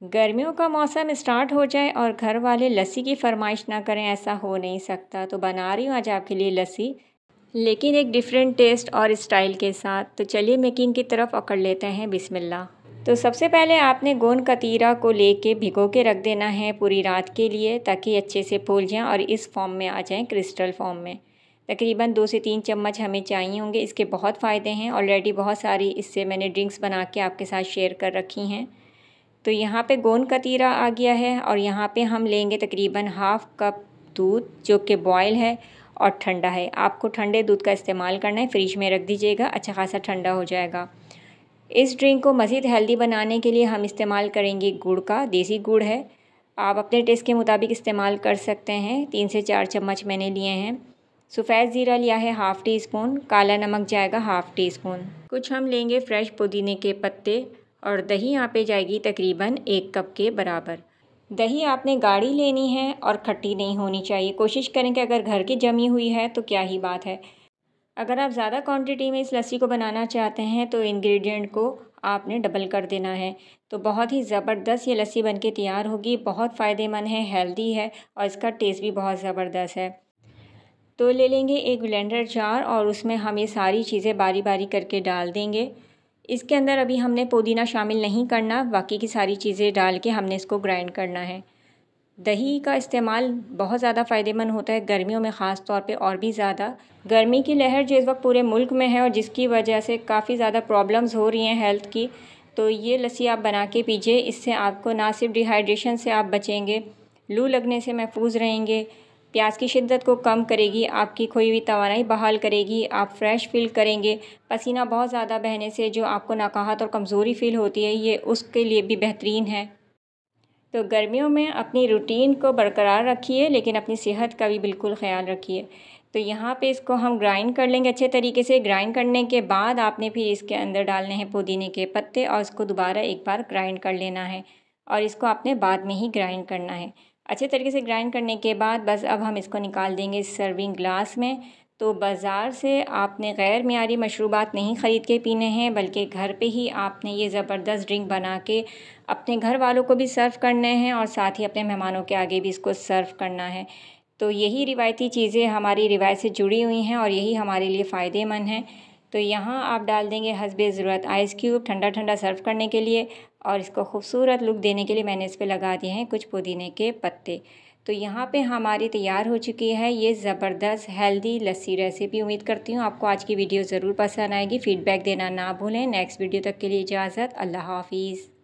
गर्मियों का मौसम स्टार्ट हो जाए और घर वाले लस्सी की फरमाइश ना करें, ऐसा हो नहीं सकता। तो बना रही हूँ आज आपके लिए लस्सी, लेकिन एक डिफरेंट टेस्ट और स्टाइल के साथ। तो चलिए मेकिंग की तरफ अकड़ लेते हैं, बिस्मिल्लाह। तो सबसे पहले आपने गोंद कतीरा को लेके भिगो के रख देना है पूरी रात के लिए, ताकि अच्छे से फूल जाएं और इस फॉर्म में आ जाएं, क्रिस्टल फॉर्म में। तकरीबन 2 से 3 चम्मच हमें चाहिए होंगे। इसके बहुत फ़ायदे हैं, ऑलरेडी बहुत सारी इससे मैंने ड्रिंक्स बना के आपके साथ शेयर कर रखी हैं। तो यहाँ पे गोंद कतीरा आ गया है और यहाँ पे हम लेंगे तकरीबन हाफ़ कप दूध, जो कि बॉयल है और ठंडा है। आपको ठंडे दूध का इस्तेमाल करना है, फ्रिज में रख दीजिएगा, अच्छा खासा ठंडा हो जाएगा। इस ड्रिंक को मज़ीद हेल्दी बनाने के लिए हम इस्तेमाल करेंगे गुड़ का, देसी गुड़ है। आप अपने टेस्ट के मुताबिक इस्तेमाल कर सकते हैं। 3 से 4 चम्मच मैंने लिए हैं। सफ़ेद ज़ीरा लिया है हाफ़ टी स्पून, काला नमक जाएगा हाफ़ टी स्पून। कुछ हम लेंगे फ्रेश पुदीने के पत्ते और दही यहाँ पे जाएगी तकरीबन 1 कप के बराबर। दही आपने गाढ़ी लेनी है और खट्टी नहीं होनी चाहिए। कोशिश करें कि अगर घर की जमी हुई है तो क्या ही बात है। अगर आप ज़्यादा क्वांटिटी में इस लस्सी को बनाना चाहते हैं तो इंग्रेडिएंट को आपने डबल कर देना है। तो बहुत ही ज़बरदस्त ये लस्सी बनके तैयार होगी। बहुत फ़ायदेमंद है, हेल्दी है और इसका टेस्ट भी बहुत ज़बरदस्त है। तो ले लेंगे एक ब्लेंडर जार और उसमें हम ये सारी चीज़ें बारी बारी करके डाल देंगे। इसके अंदर अभी हमने पुदीना शामिल नहीं करना, बाकी की सारी चीज़ें डाल के हमने इसको ग्राइंड करना है। दही का इस्तेमाल बहुत ज़्यादा फ़ायदेमंद होता है गर्मियों में, ख़ास तौर पे और भी ज़्यादा। गर्मी की लहर जो इस वक्त पूरे मुल्क में है और जिसकी वजह से काफ़ी ज़्यादा प्रॉब्लम्स हो रही हैं हेल्थ की, तो ये लस्सी आप बना के पीजिए। इससे आपको ना सिर्फ डिहाइड्रेशन से आप बचेंगे, लू लगने से महफूज रहेंगे, प्यास की शिद्दत को कम करेगी, आपकी खोई हुई तवानाई बहाल करेगी, आप फ्रेश फील करेंगे। पसीना बहुत ज़्यादा बहने से जो आपको नकाहत और कमज़ोरी फील होती है, ये उसके लिए भी बेहतरीन है। तो गर्मियों में अपनी रूटीन को बरकरार रखिए, लेकिन अपनी सेहत का भी बिल्कुल ख़याल रखिए। तो यहाँ पे इसको हम ग्राइंड कर लेंगे अच्छे तरीके से। ग्राइंड करने के बाद आपने फिर इसके अंदर डालने हैं पुदीने के पत्ते और इसको दोबारा एक बार ग्राइंड कर लेना है और इसको आपने बाद में ही ग्राइंड करना है। अच्छे तरीके से ग्राइंड करने के बाद बस अब हम इसको निकाल देंगे सर्विंग ग्लास में। तो बाज़ार से आपने गैर मियारी मशरूबात नहीं ख़रीद के पीने हैं, बल्कि घर पे ही आपने ये ज़बरदस्त ड्रिंक बना के अपने घर वालों को भी सर्व करने हैं और साथ ही अपने मेहमानों के आगे भी इसको सर्व करना है। तो यही रिवायती चीज़ें हमारी रिवायत से जुड़ी हुई हैं और यही हमारे लिए फ़ायदेमंद हैं। तो यहाँ आप डाल देंगे हस्बे ज़रूरत आइस क्यूब, ठंडा ठंडा सर्व करने के लिए। और इसको खूबसूरत लुक देने के लिए मैंने इस पर लगा दिए हैं कुछ पुदीने के पत्ते। तो यहाँ पे हमारी तैयार हो चुकी है ये ज़बरदस्त हेल्दी लस्सी रेसिपी। उम्मीद करती हूँ आपको आज की वीडियो ज़रूर पसंद आएगी। फ़ीडबैक देना ना भूलें। नेक्स्ट वीडियो तक के लिए इजाज़त, अल्लाह हाफ़िज़।